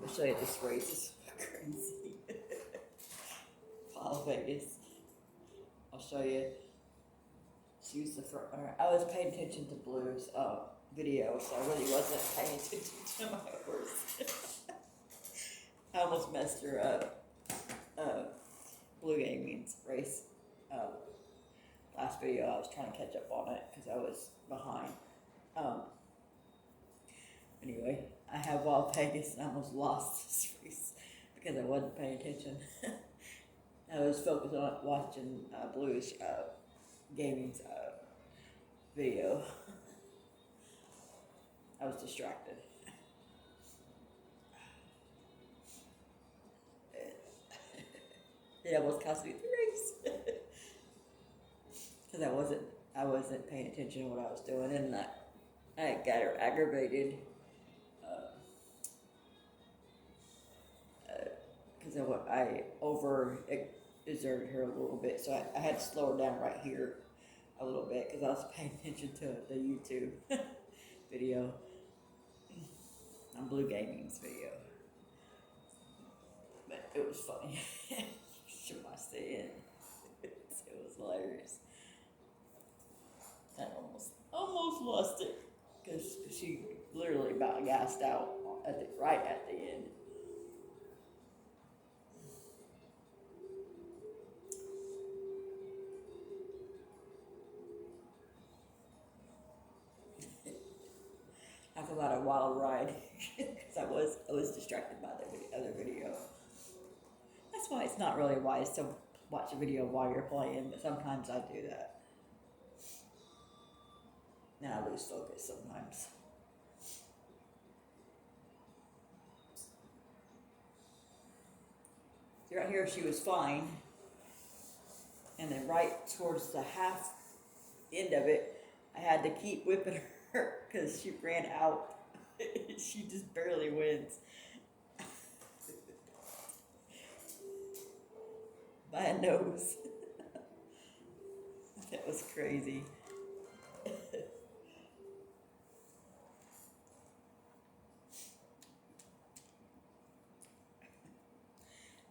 I'll show you this race. It's crazy. Foal Vegas. I'll show you. She was the front runner. I was paying attention to Blue's video, so I really wasn't paying attention to my horse. I almost messed her up. Blue Gaming's race. Last video, I was trying to catch up on it because I was behind. Anyway, I have Wild Vegas and I almost lost this race because I wasn't paying attention. I was focused on watching Blue's Gaming's video. I was distracted. It almost cost me the race because I wasn't paying attention to what I was doing, and I got her aggravated because I over exerted her a little bit, so I had to slow her down right here a little bit because I was paying attention to the YouTube video on Blue Gaming's video, but it was funny. She watched it and it was hilarious. I almost lost it because she literally about gassed out right at the end. Talk about a wild ride because I was distracted by the other video. That's why it's not really wise to watch a video while you're playing, but sometimes I do that. Now I lose focus sometimes. So right here she was fine, and then right towards the half end of it, I had to keep whipping her because she ran out. She just barely wins. By a nose. That was crazy.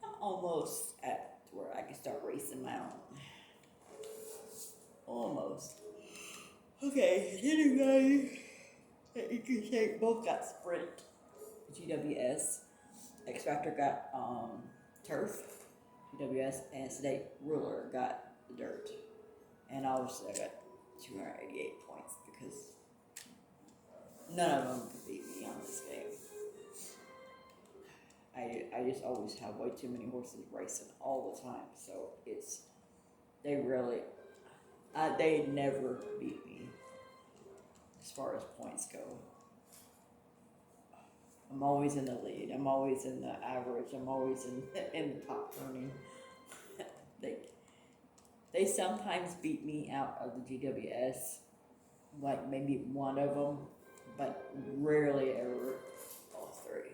I'm almost at where I can start racing my own. Almost. Okay, anyway, you can say both got sprint, GWS. X Factor got turf, GWS, and State Ruler got the dirt. And obviously I got 288 points because none of them could beat me on this game. I just always have way too many horses racing all the time, so they never beat me as far as points go. I'm always in the lead. I'm always in the average. I'm always in the top 20. They sometimes beat me out of the GWS, like maybe one of them, but rarely ever all three.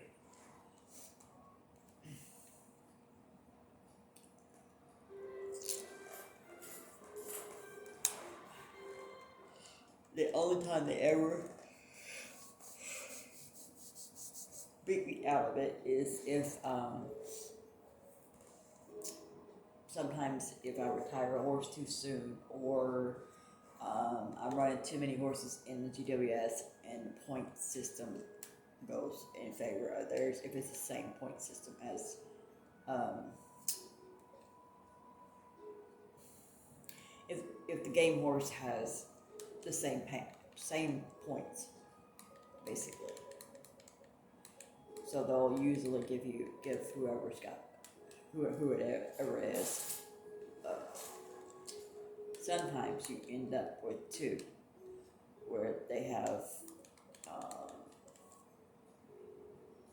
The only time they ever beat me out of it is if sometimes if I retire a horse too soon, or I'm running too many horses in the GWS and the point system goes in favor of theirs, if it's the same point system as if the game horse has the same points, basically. So they'll usually give whoever's got whoever it is. Sometimes you end up with two, where they have.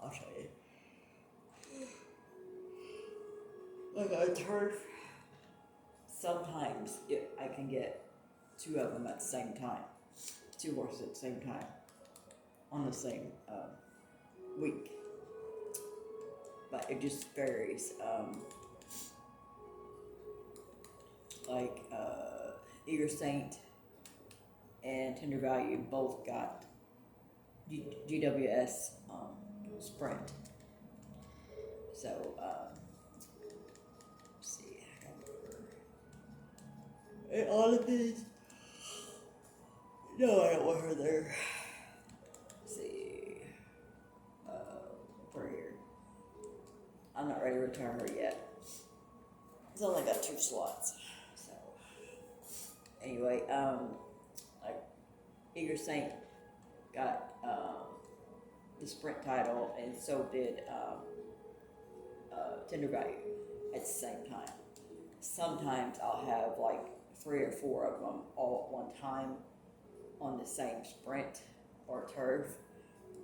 I'll show you. Like on turf, sometimes I can get two of them at the same time, two horses at the same time, on the same week. But it just varies. Like Eager Saint and Tender Value both got GWS sprint, So, let's see, I got her. All of these. No, I don't want her there. Let's see. Put her here. I'm not ready to return her yet. It's only got 2 slots. So, anyway, like, Eager Saint got the sprint title, and so did Tender Value at the same time. Sometimes I'll have like 3 or 4 of them all at one time on the same sprint or turf,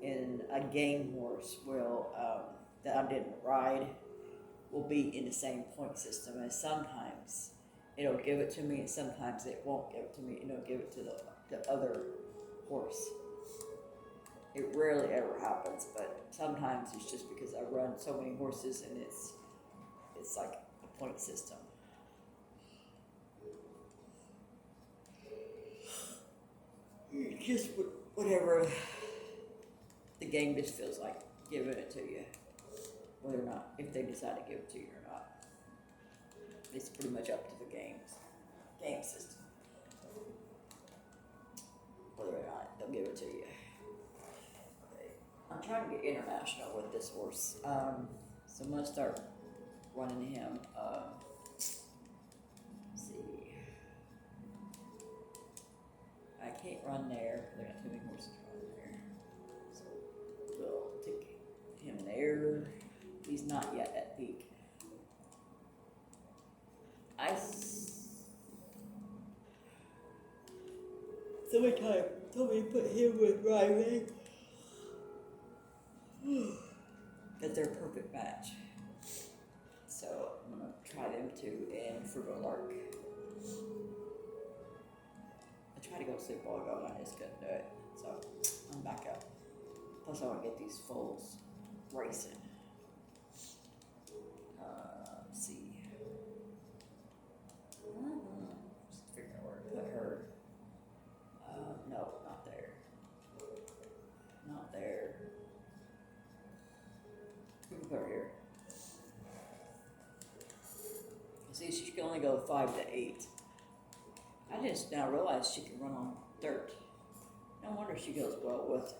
and a game horse will that I didn't ride will be in the same point system, and sometimes it'll give it to me, and sometimes it won't give it to me, and it'll give it to the other horse. It rarely ever happens, but sometimes it's just because I run so many horses, and it's like a point system. Just whatever the game just feels like giving it to you, whether or not, if they decide to give it to you or not. It's pretty much up to the game system, whether or not they'll give it to you. Okay. I'm trying to get international with this horse, so I'm gonna start running him. Let's see, I can't run there because I got too many horses running there. So we'll take him there. He's not yet at peak. Somebody told me to put him with Riley. That they're a perfect match. So I'm gonna try them too, and Frugal Lark. I tried to go to sleep while ago and I just couldn't do it. So I'm back up. Plus I want to get these foals racing. Let's see. Just figure out where to put her. No, not there. Not there. We can put her here. See, she can only go 5 to 8. I just now realized she can run on dirt. No wonder she goes well with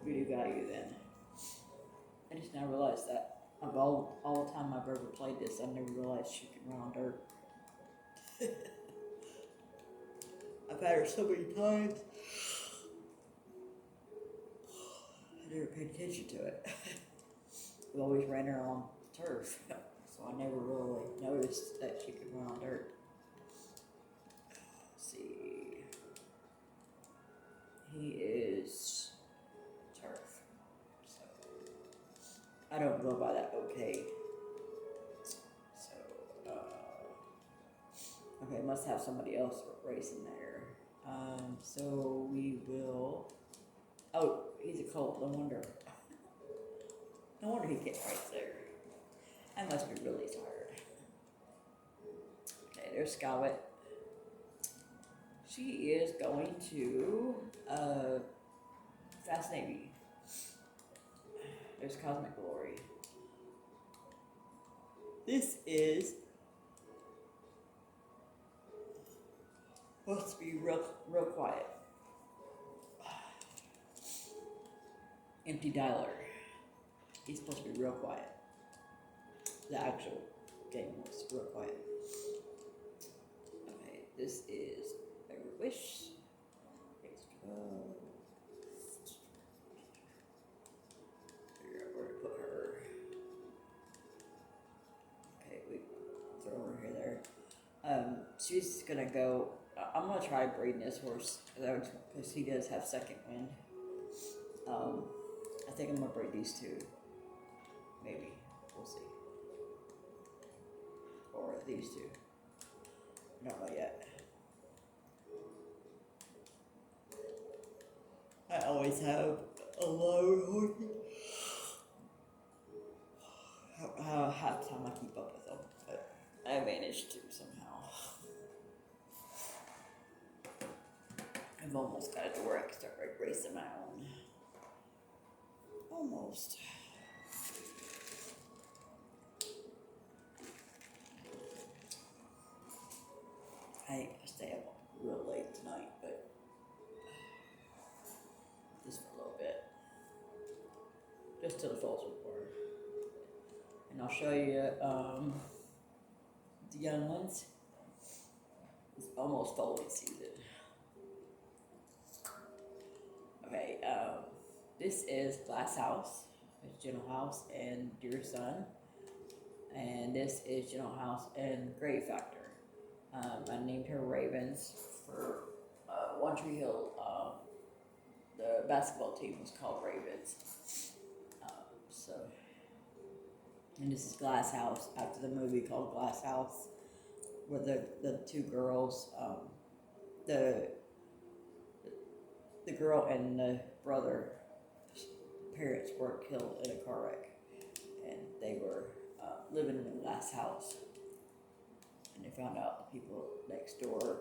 Beauty Value then. I just now realized that. Of all the time I've ever played this, I never realized she can run on dirt. I've had her so many times. I never paid attention to it. We always ran her on turf, so I never really noticed that she could run on dirt. Let's see. He is turf. So I don't go by that okay. So okay, must have somebody else racing there. So we will. Oh, he's a colt. No wonder. No wonder he can't race there. I must be really tired. Okay, there's Scarlet. She is going to Fast Navy. There's Cosmic Glory. This is supposed to be real quiet. Empty Dialer. He's supposed to be real quiet. The actual game was real quiet. Okay, this is Favorite Wish. Figure out where to put her. Okay, we throw her here there. She's gonna go. I'm gonna try breeding this horse because he does have second wind. I think I'm gonna breed these 2. Maybe. We'll see. Or these 2. I don't know yet. I always have a lower horse. Half the time I keep up with them, but I managed to somehow. I've almost got it to where I can start racing my own. Almost. stay up real late tonight, but just for a little bit. Just till the foals are born. And I'll show you the young ones. It's almost foaling season. Okay, this is Glass House. It's General House and Dear Son. And this is General House and Grey Factor. I named her Ravens for One Tree Hill. The basketball team was called Ravens. And this is Glass House, after the movie called Glass House, where the two girls, the girl and the brother parents were killed in a car wreck, and they were living in a glass house, and they found out the people next door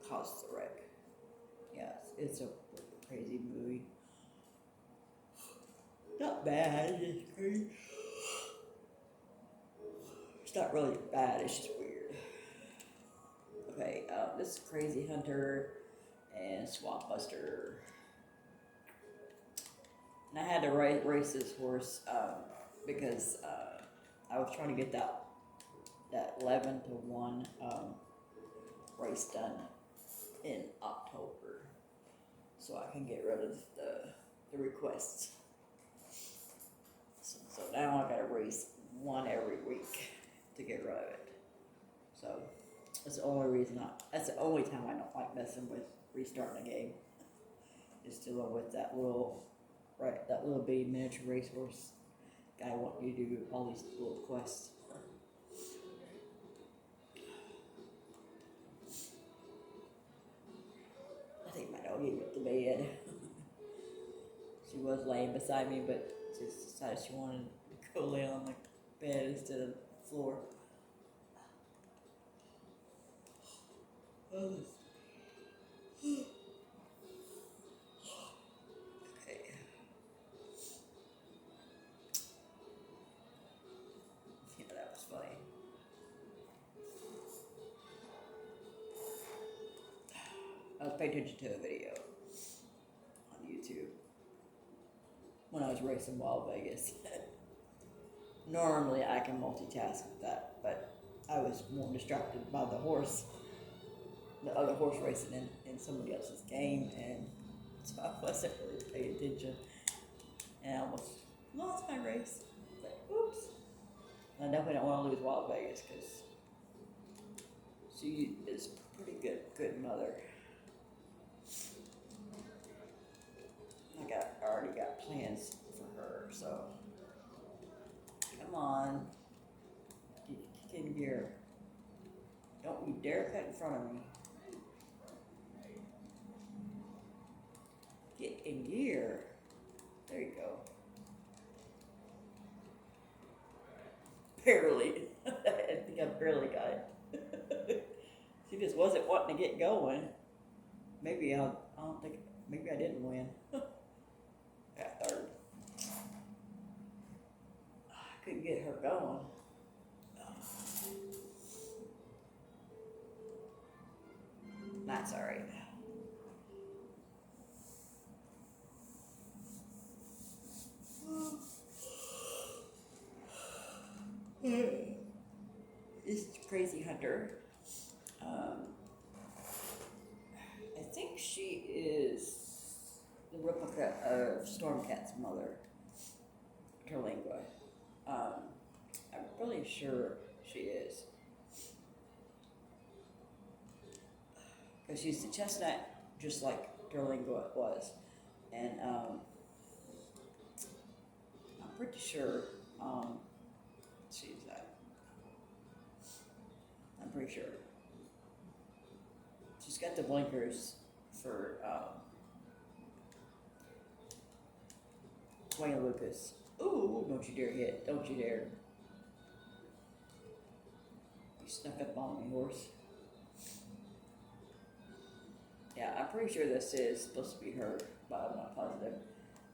caused the wreck. Yeah, it's a crazy movie. Not bad, it's crazy. It's not really bad, it's just weird. Okay, this is Crazy Hunter and Swamp Buster. And I had to race this horse because I was trying to get that 11 to 1 race done in October, so I can get rid of the requests. So now I gotta race one every week to get rid of it. So that's the only reason that's the only time I don't like messing with restarting a game. Is dealing with that little bitty miniature racehorse guy wanting you to do all these little quests. I think my doggy went to bed. She was laying beside me, but she decided she wanted to go lay on the bed instead of the floor. Okay. Yeah, that was funny. I was paying attention to a video on YouTube when I was racing Wild Vegas. Normally I can multitask with that, but I was more distracted by the other horse racing in somebody else's game, and so I wasn't really paying attention, and I almost lost my race. Like, oops. And I definitely don't want to lose Wild Vegas because she is a pretty good mother. I already got plans for her, so come on, get in gear. Don't you dare cut in front of me. Get in gear. There you go. Barely. I think I barely got it. She just wasn't wanting to get going. Maybe I didn't win. Got third. I couldn't get her going. That's alright. This is Crazy Hunter. I think she is the replica of Stormcat's mother, Terlingua. I'm really sure she is. Because she's the chestnut, just like Terlingua was. And I'm pretty sure she's that. I'm pretty sure. She's got the blinkers for Wayne Lucas. Ooh, don't you dare hit. Don't you dare. You snuck up on me, horse. Yeah, I'm pretty sure this is supposed to be her, but I'm not positive.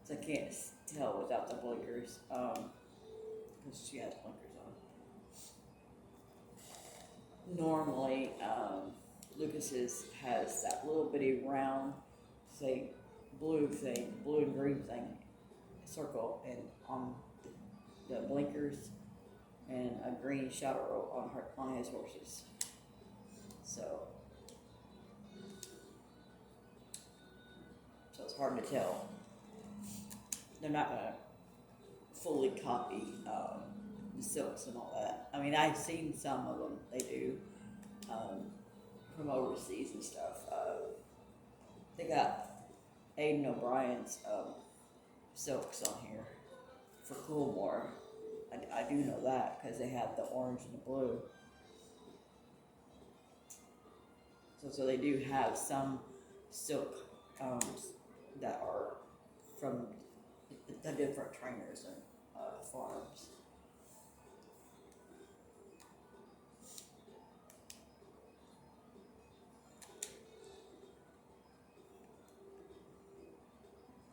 So I can't tell without the blinkers. Because she has blinkers on. normally Lucas's has that little bitty round, say, blue and green thing, circle, and on the blinkers, and a green shadow roll on his horses. So it's hard to tell. They're not gonna fully copy the silks and all that. I mean, I've seen some of them. They do from overseas and stuff. They got Aiden O'Brien's silks on here for Coolmore. I do know that because they have the orange and the blue. So they do have some silk that are from the different trainers and farms.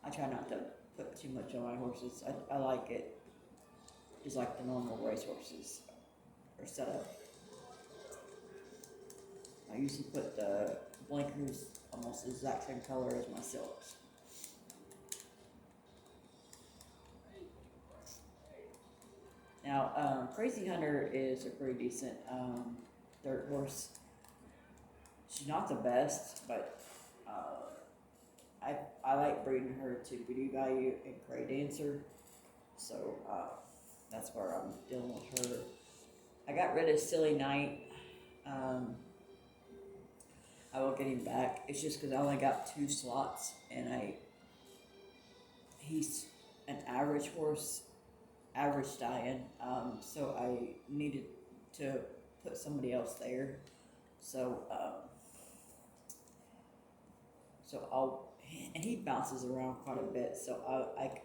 I try not to put too much on my horses. I like it just like the normal race horses are set up. I usually put the blinkers almost the exact same color as my silks. Now, Crazy Hunter is a pretty decent dirt horse. She's not the best, but I like breeding her to beauty value and Gray Dancer, so that's where I'm dealing with her. I got rid of Silly Knight. I will get him back. It's just because I only got 2 slots, and he's an average horse, average stallion. So I needed to put somebody else there. So and he bounces around quite a bit. So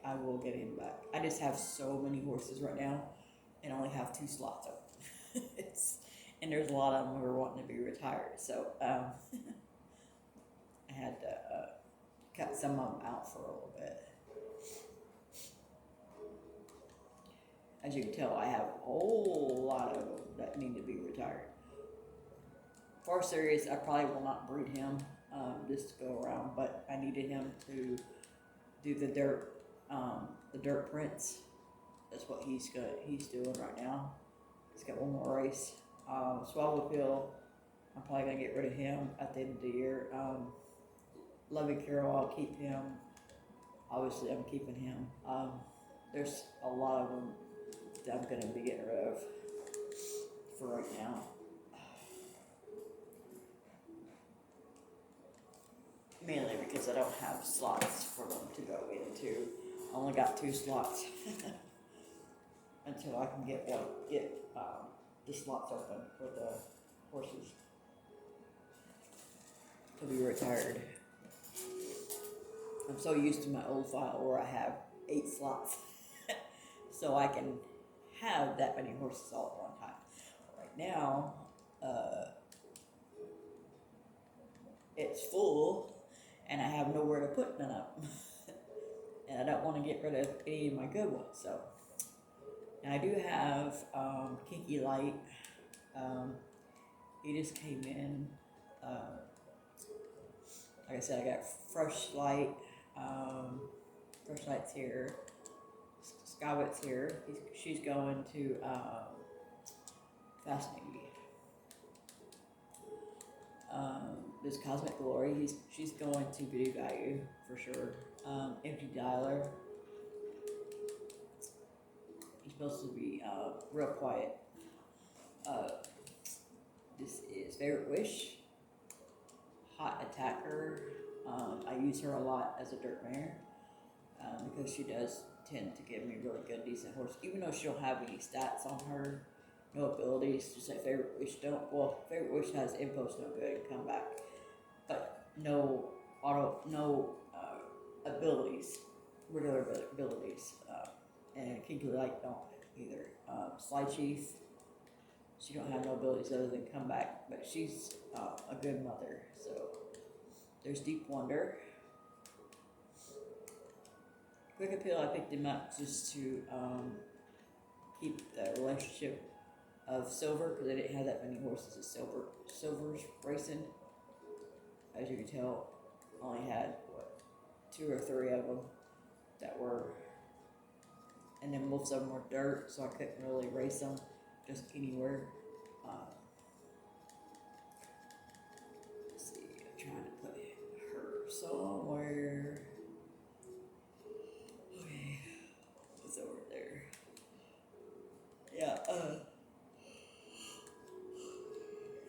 I will get him back. I just have so many horses right now, and only have 2 slots open. And there's a lot of them who are wanting to be retired. So I had to cut some of them out for a little bit. As you can tell, I have a whole lot of them that need to be retired. For Sirius, I probably will not breed him this to go around, but I needed him to do the dirt prints. That's what he's doing right now. He's got one more race. Swallowtail, I'm probably gonna get rid of him at the end of the year. Lovey Carroll, I'll keep him. Obviously, I'm keeping him. There's a lot of them that I'm gonna be getting rid of for right now. Mainly because I don't have slots for them to go into. I only got 2 slots until I can get the slots open for the horses to be retired. I'm so used to my old file where I have 8 slots, so I can have that many horses all at one time. Right now, it's full, and I have nowhere to put none of them. And I don't want to get rid of any of my good ones. So, and I do have Kinky Light. He just came in. Like I said, I got Fresh Light. Fresh Light's here. Skywit's here. She's going to Fascinating. There's Cosmic Glory. She's going to Beauty Value for sure. Empty Dialer. He's supposed to be real quiet. This is Favorite Wish. Hot Attacker. I use her a lot as a dirt mare because she does tend to give me really good, decent horse. Even though she don't have any stats on her, no abilities, just like Favorite Wish don't. Well, Favorite Wish has Impulse No Good and Comeback, but no abilities, regular abilities, and Kinky Light don't either. Slide Chief, she don't have no abilities other than Comeback, but she's a good mother. So there's Deep Wonder. Quick Appeal, I picked him up just to keep the relationship of silver because they didn't have that many horses of silver's racing. As you can tell, only had what 2 or 3 of them that were, and then most of them were dirt, so I couldn't really race them just anywhere. Let's see, I'm trying to put her somewhere. Okay, it's over there. Yeah,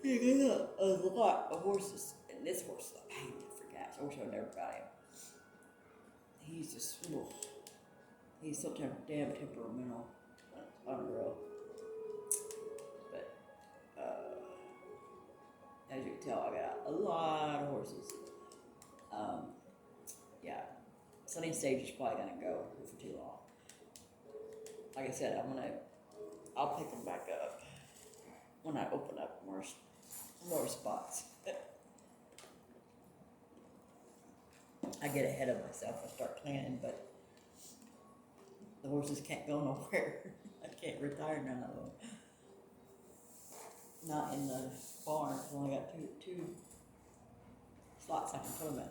there's a lot of horses, and this horse is a pain for gas. I wish I never got him. He's just, he's so damn temperamental. It's unreal. But, as you can tell, I got a lot of horses. Yeah, Sunny Stage is probably gonna go for too long. Like I said, I'll pick them back up when I open up more spots. I get ahead of myself and start planning, but the horses can't go nowhere. I can't retire none of them. Not in the barn. I've only got two slots I can put them in.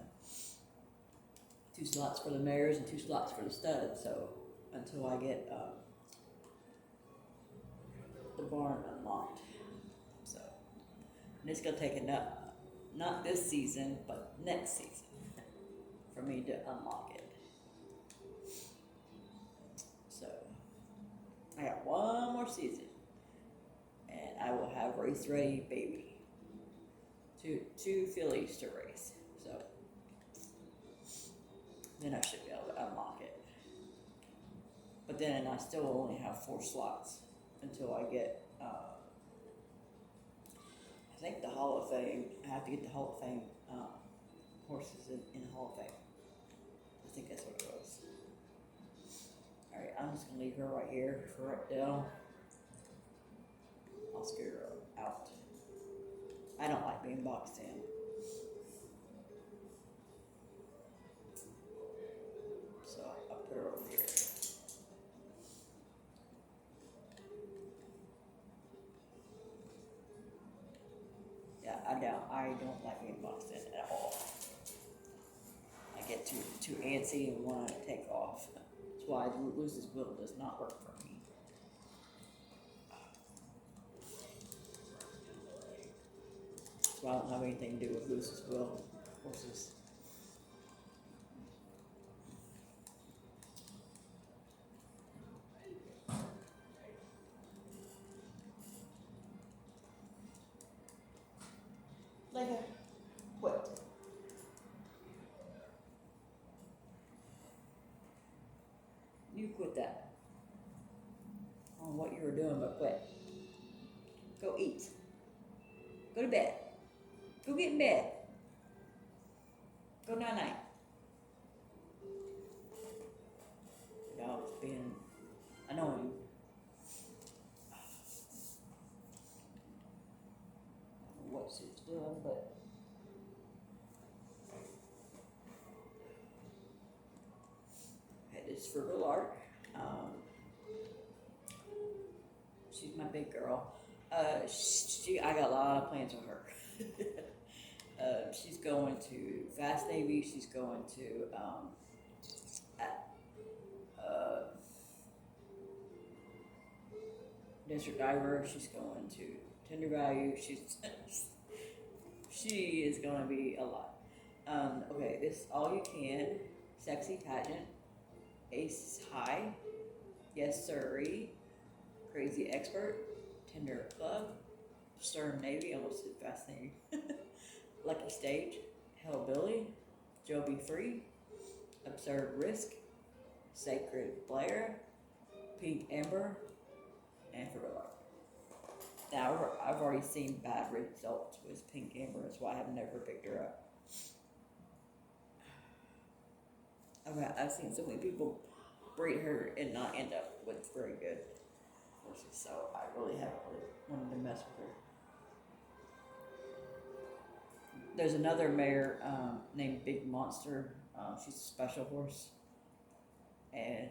2 slots for the mares and 2 slots for the studs. So until I get the barn unlocked. So, and it's gonna take enough, not this season, but next season, for me to unlock it. So, I got 1 more season, and I will have race ready baby. Two fillies to race. So, then I should be able to unlock it. But then I still only have 4 slots until I get, I think the Hall of Fame. I have to get the Hall of Fame horses in the Hall of Fame. I think that's what it was. Alright, I'm just going to leave her right here for right now. I'll scare her out. I don't like being boxed in. So I'll put her over here. I don't like being boxed in at all. I get too antsy and want to take off. That's why Lucy's Will does not work for me. That's why I don't have anything to do with Lucy's Will horses. Like a what? You quit that. I don't know what you were doing, but quit. Go eat. Go to bed. Go get in bed. Go night-night. The dog's being annoying. I don't know what she's doing, but it's for Gallop. She's my big girl. I got a lot of plans with her. She's going to Fast Navy. She's going to Desert Diver. She's going to Tender Value. She is going to be a lot. Okay, this All You Can, Sexy Pageant, Ace High, Yes Sirree, Crazy Expert, Tender Club, Stern Navy, almost did Fast Navy, Lucky Stage, Hellbilly, Joe Be Free, Absurd Risk, Sacred Blair, Pink Amber, and Thriller. Now, I've already seen bad results with Pink Amber, that's why I have never picked her up. I've seen so many people breed her and not end up with very good horses, so I really haven't wanted to mess with her. There's another mare named Big Monster. She's a special horse, and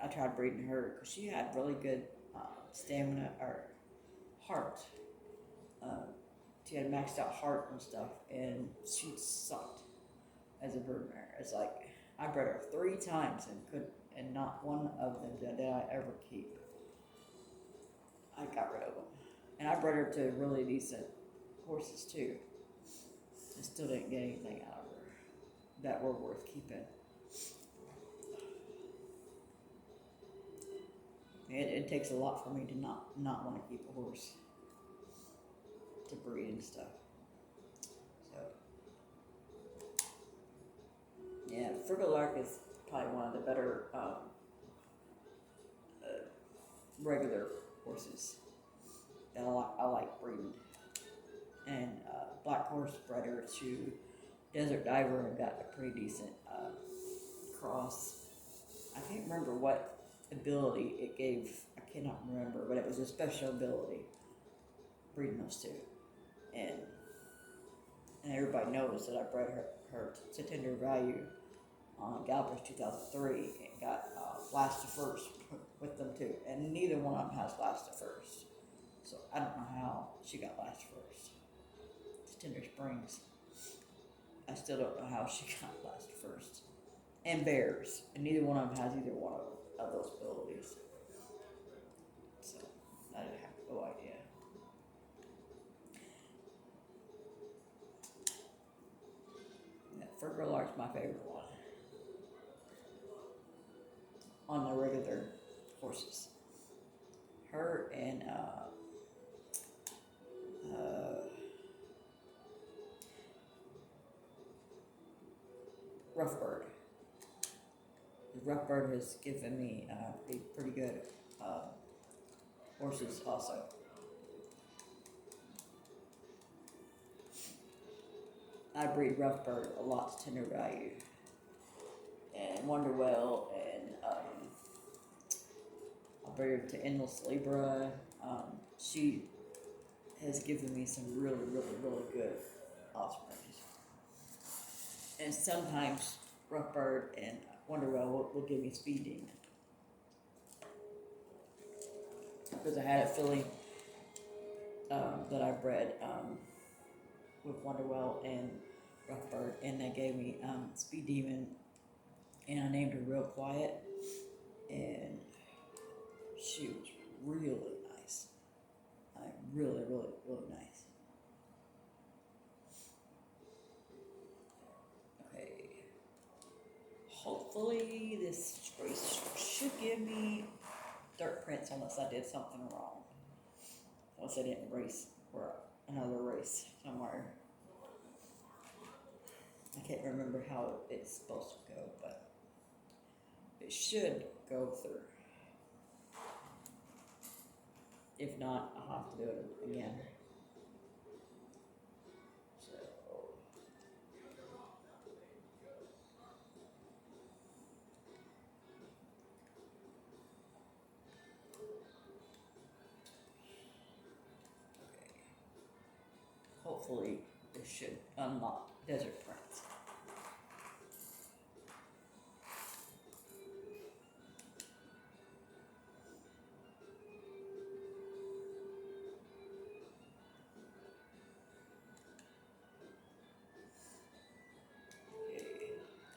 I tried breeding her because she had really good stamina, or heart. She had maxed out heart and stuff, and she sucked as a broodmare. It's like I bred her 3 times and not one of them did I ever keep. I got rid of them, and I bred her to really decent horses too. I still didn't get anything out of her that were worth keeping. It takes a lot for me to not want to keep a horse to breed and stuff. So yeah, Frigga Lark is probably one of the better regular horses that I like breeding. And Black Horse bred her to Desert Diver and got a pretty decent cross. I can't remember what ability it gave. I cannot remember, but it was a special ability breeding those two. And everybody knows that I bred her to Tender Value on Gallop Racer 2003 and got last to first with them too. And neither one of them has last to first. So I don't know how she got last to first. It's Tender Springs. I still don't know how she got last to first. And Bears. And neither one of them has either one of those abilities. So I have no idea. Frigga Lark's my favorite one on the regular horses. Her and Roughbird. Roughbird has given me pretty good horses also. I breed Roughbird a lot to Tender Value and Wonderwell, and I breed her to Endless Libra. She has given me some really, really, really good offspring. And sometimes Roughbird and Wonderwell will give me Speed Demon. Because I had a filly that I bred with Wonderwell and Roughbird, and they gave me Speed Demon, and I named her Real Quiet, and she was really nice. Really, really, really nice. Okay. Hopefully this race should give me dirt prints unless I did something wrong. Unless I didn't race for another race somewhere. I can't remember how it's supposed to go, but it should go through. If not, I'll have to do it again. So hopefully this should unlock Desert Prince. Okay,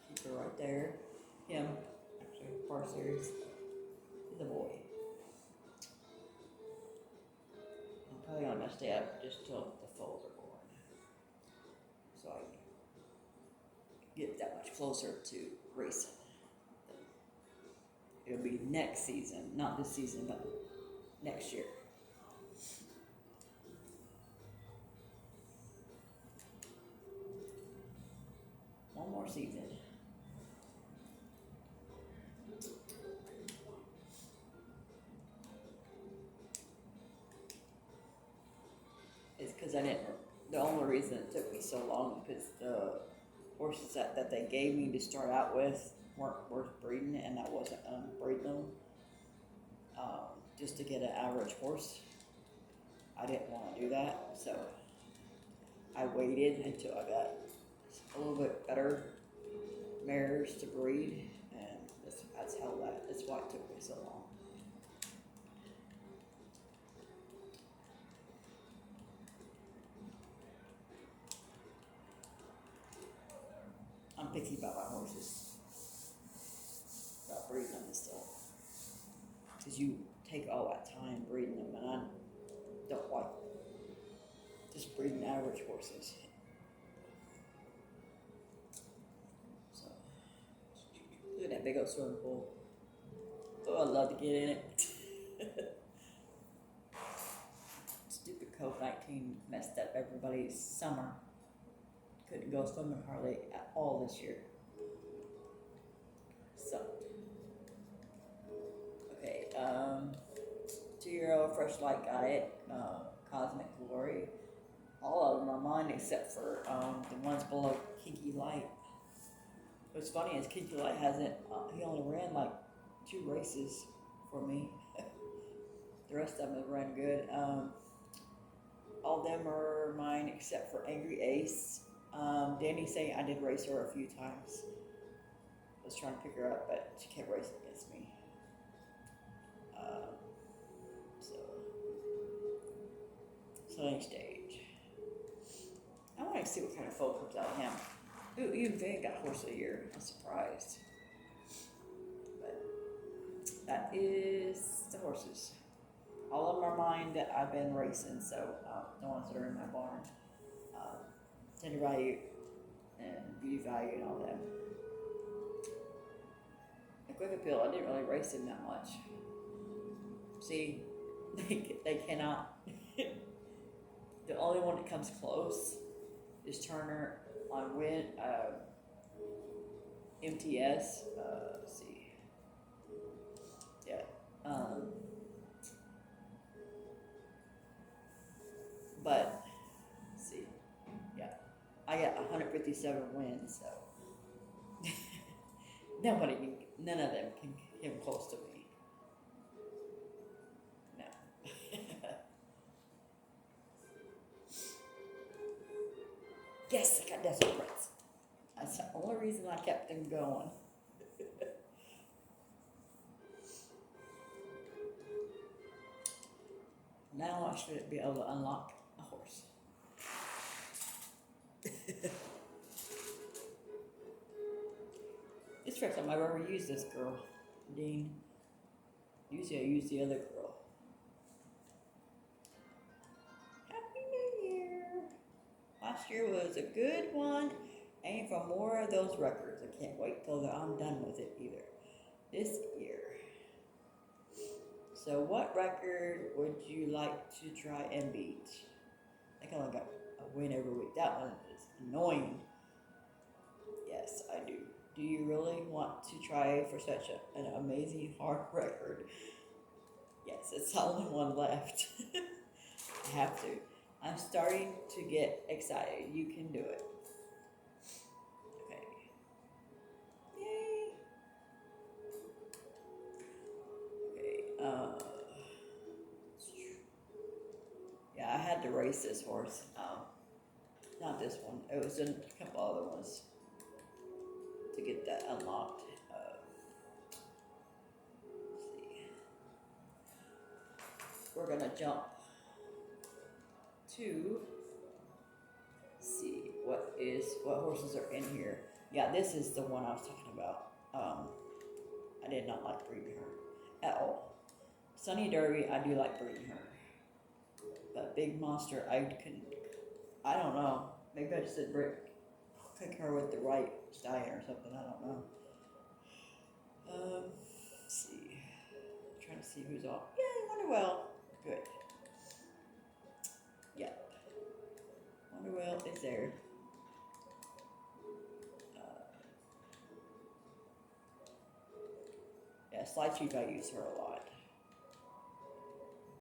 keep her right there. Him, actually, Bar Series, the boy. I'm probably gonna stay up just till the foals are born, so I get that much closer to racing. It'll be next season, not this season, but next year. One more season. It's because I didn't. The only reason it took me so long because the horses that they gave me to start out with weren't worth breeding, and I wasn't breeding them just to get an average horse. I didn't want to do that, so I waited until I got a little bit better mares to breed, and that's why it took me so long. because you take all that time breeding them, and I don't like just breeding average horses. So, look at that big old swimming pool. Oh, I'd love to get in it. Stupid COVID-19 messed up everybody's summer. Couldn't go swimming hardly at all this year. Sucked. Okay, 2-year-old Fresh Light Diet, Cosmic Glory. All of them are mine except for the ones below Kinky Light. What's funny is Kinky Light hasn't, he only ran like 2 races for me. The rest of them have run good. All of them are mine except for Angry Ace. Danny's saying I did race her a few times. I was trying to pick her up, but she kept racing against me. Sunny Stage. I want to see what kind of foal comes out of him. Ooh, even Van got Horse of the Year. I'm surprised. But that is the horses. All of them are mine that I've been racing, so the ones that are in my barn. Tender value and beauty value and all them. The Quick Appeal, I didn't really race him that much. See, they cannot. The only one that comes close is Turner on MTS. Let's see. Yeah. But let's see. Yeah. I got 157 wins, so none of them can come close to me. No. Yes, I got Desert Prince. That's the only reason I kept them going. Now I should be able to unlock a horse. It's the first time I've ever used this girl, Dean. Usually I use the other girl. Happy New Year! Last year was a good one. Aim for more of those records. I can't wait till I'm done with it either. This year. So what record would you like to try and beat? I think I only got a win every week. That one is annoying. Yes, I do. Do you really want to try for such an amazing hard record? Yes, it's the only one left. I have to. I'm starting to get excited. You can do it. Okay. Yay. Okay. Yeah, I had to race this horse. Not this one. It was in a couple other ones to get that unlocked. Let's see. We're gonna jump to see what horses are in here. Yeah, this is the one I was talking about. I did not like breeding her at all. Sunny Derby, I do like breeding her. But Big Monster, I don't know. Maybe I just didn't pick her with the right stallion or something. I don't know. Let's see. I'm trying to see who's off. Yeah, Wonderwell. Good. Yep. Wonderwell is there. Yeah, Slide Chief, I use her a lot.